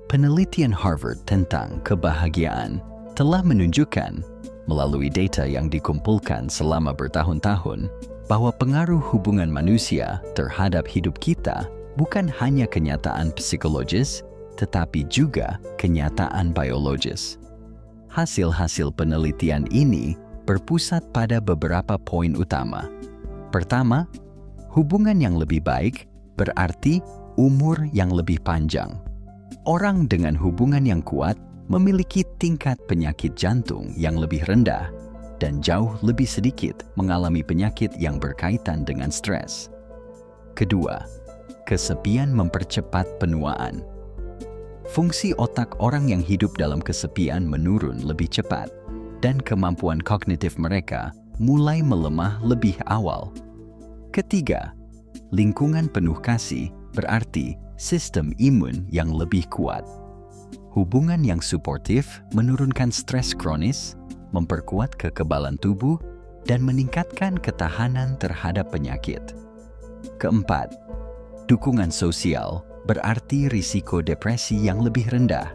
Penelitian Harvard tentang kebahagiaan telah menunjukkan melalui data yang dikumpulkan selama bertahun-tahun bahwa pengaruh hubungan manusia terhadap hidup kita bukan hanya kenyataan psikologis, tetapi juga kenyataan biologis. Hasil-hasil penelitian ini berpusat pada beberapa poin utama. Pertama, hubungan yang lebih baik berarti umur yang lebih panjang. Orang dengan hubungan yang kuat memiliki tingkat penyakit jantung yang lebih rendah dan jauh lebih sedikit mengalami penyakit yang berkaitan dengan stres. Kedua, kesepian mempercepat penuaan. Fungsi otak orang yang hidup dalam kesepian menurun lebih cepat dan kemampuan kognitif mereka mulai melemah lebih awal. Ketiga, lingkungan penuh kasih berarti sistem imun yang lebih kuat. Hubungan yang suportif menurunkan stres kronis, memperkuat kekebalan tubuh, dan meningkatkan ketahanan terhadap penyakit. Keempat, dukungan sosial berarti risiko depresi yang lebih rendah.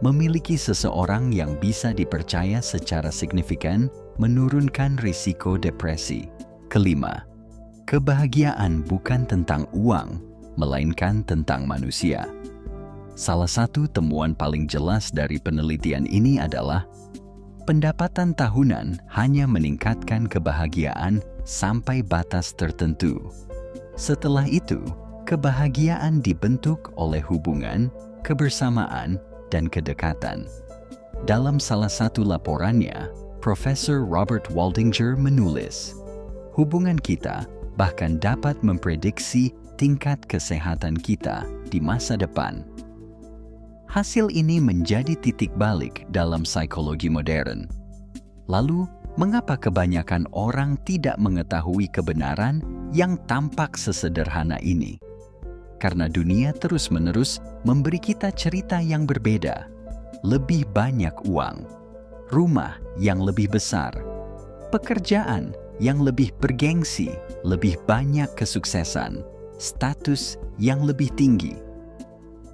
Memiliki seseorang yang bisa dipercaya secara signifikan menurunkan risiko depresi. Kelima, kebahagiaan bukan tentang uang, melainkan tentang manusia. Salah satu temuan paling jelas dari penelitian ini adalah pendapatan tahunan hanya meningkatkan kebahagiaan sampai batas tertentu. Setelah itu, kebahagiaan dibentuk oleh hubungan, kebersamaan, dan kedekatan. Dalam salah satu laporannya, Profesor Robert Waldinger menulis, hubungan kita bahkan dapat memprediksi tingkat kesehatan kita di masa depan. Hasil ini menjadi titik balik dalam psikologi modern. Lalu, mengapa kebanyakan orang tidak mengetahui kebenaran yang tampak sesederhana ini? Karena dunia terus-menerus memberi kita cerita yang berbeda. Lebih banyak uang, rumah yang lebih besar, pekerjaan yang lebih bergengsi, lebih banyak kesuksesan, status yang lebih tinggi.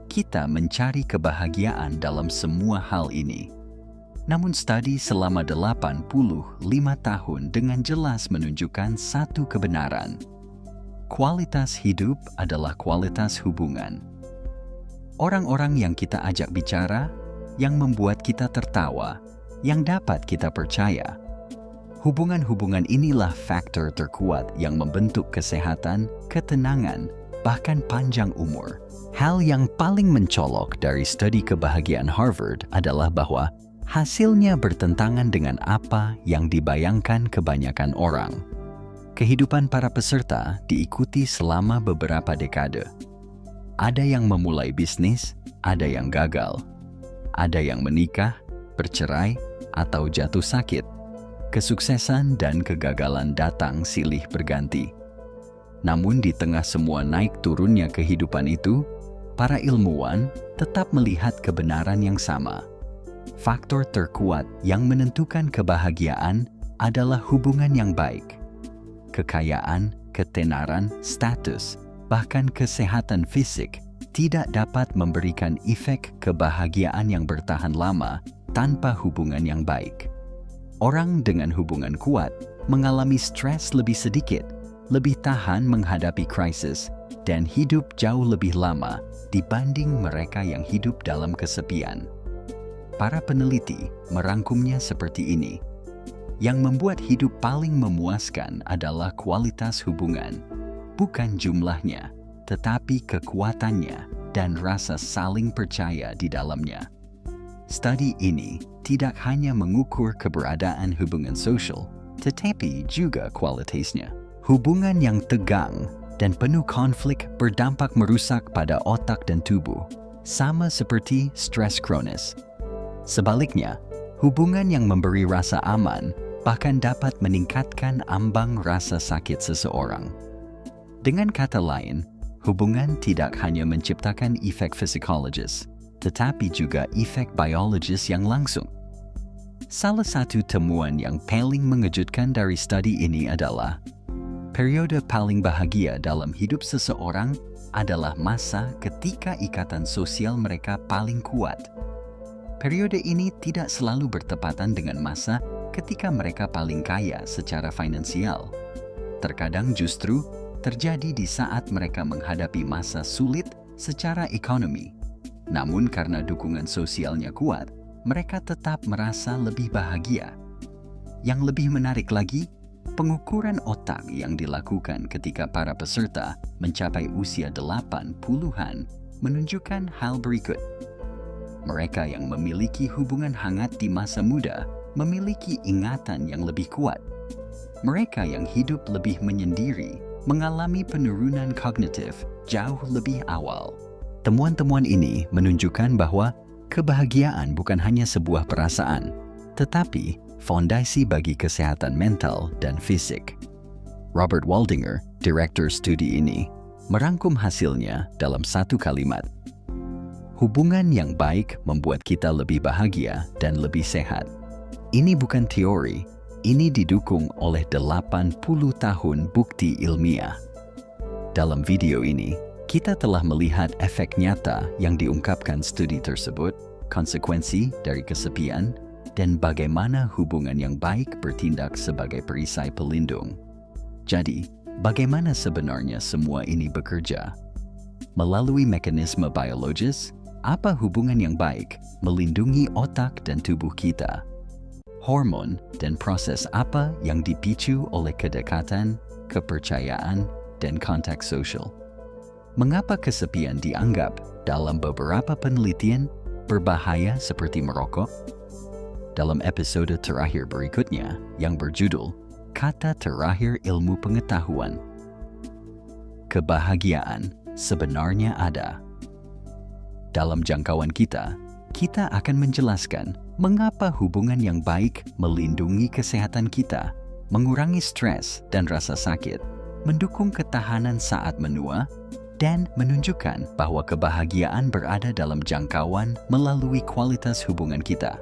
Kita mencari kebahagiaan dalam semua hal ini. Namun studi selama 85 tahun dengan jelas menunjukkan satu kebenaran. Kualitas hidup adalah kualitas hubungan. Orang-orang yang kita ajak bicara, yang membuat kita tertawa, yang dapat kita percaya. Hubungan-hubungan inilah faktor terkuat yang membentuk kesehatan, ketenangan, bahkan panjang umur. Hal yang paling mencolok dari studi kebahagiaan Harvard adalah bahwa hasilnya bertentangan dengan apa yang dibayangkan kebanyakan orang. Kehidupan para peserta diikuti selama beberapa dekade. Ada yang memulai bisnis, ada yang gagal. Ada yang menikah, bercerai, atau jatuh sakit. Kesuksesan dan kegagalan datang silih berganti. Namun di tengah semua naik turunnya kehidupan itu, para ilmuwan tetap melihat kebenaran yang sama. Faktor terkuat yang menentukan kebahagiaan adalah hubungan yang baik. Kekayaan, ketenaran, status, bahkan kesehatan fisik tidak dapat memberikan efek kebahagiaan yang bertahan lama tanpa hubungan yang baik. Orang dengan hubungan kuat mengalami stres lebih sedikit, lebih tahan menghadapi krisis, dan hidup jauh lebih lama dibanding mereka yang hidup dalam kesepian. Para peneliti merangkumnya seperti ini. Yang membuat hidup paling memuaskan adalah kualitas hubungan, bukan jumlahnya, tetapi kekuatannya dan rasa saling percaya di dalamnya. Studi ini tidak hanya mengukur keberadaan hubungan sosial, tetapi juga kualitasnya. Hubungan yang tegang dan penuh konflik berdampak merusak pada otak dan tubuh, sama seperti stres kronis. Sebaliknya, hubungan yang memberi rasa aman bahkan dapat meningkatkan ambang rasa sakit seseorang. Dengan kata lain, hubungan tidak hanya menciptakan efek psikologis, tetapi juga efek biologis yang langsung. Salah satu temuan yang paling mengejutkan dari studi ini adalah periode paling bahagia dalam hidup seseorang adalah masa ketika ikatan sosial mereka paling kuat. Periode ini tidak selalu bertepatan dengan masa ketika mereka paling kaya secara finansial. Terkadang justru terjadi di saat mereka menghadapi masa sulit secara ekonomi. Namun karena dukungan sosialnya kuat, mereka tetap merasa lebih bahagia. Yang lebih menarik lagi, pengukuran otak yang dilakukan ketika para peserta mencapai usia 80-an menunjukkan hal berikut. Mereka yang memiliki hubungan hangat di masa muda memiliki ingatan yang lebih kuat. Mereka yang hidup lebih menyendiri mengalami penurunan kognitif jauh lebih awal. Temuan-temuan ini menunjukkan bahwa kebahagiaan bukan hanya sebuah perasaan, tetapi fondasi bagi kesehatan mental dan fisik. Robert Waldinger, direktur studi ini, merangkum hasilnya dalam satu kalimat. Hubungan yang baik membuat kita lebih bahagia dan lebih sehat. Ini bukan teori, ini didukung oleh 80 tahun bukti ilmiah. Dalam video ini, kita telah melihat efek nyata yang diungkapkan studi tersebut, konsekuensi dari kesepian, dan bagaimana hubungan yang baik bertindak sebagai perisai pelindung. Jadi, bagaimana sebenarnya semua ini bekerja? Melalui mekanisme biologis, apa hubungan yang baik melindungi otak dan tubuh kita? Hormon dan proses apa yang dipicu oleh kedekatan, kepercayaan, dan kontak sosial? Mengapa kesepian dianggap dalam beberapa penelitian berbahaya seperti merokok? Dalam episode terakhir berikutnya yang berjudul Kata Terakhir Ilmu Pengetahuan, kebahagiaan sebenarnya ada. Dalam jangkauan kita akan menjelaskan mengapa hubungan yang baik melindungi kesehatan kita, mengurangi stres dan rasa sakit, mendukung ketahanan saat menua, dan menunjukkan bahwa kebahagiaan berada dalam jangkauan melalui kualitas hubungan kita.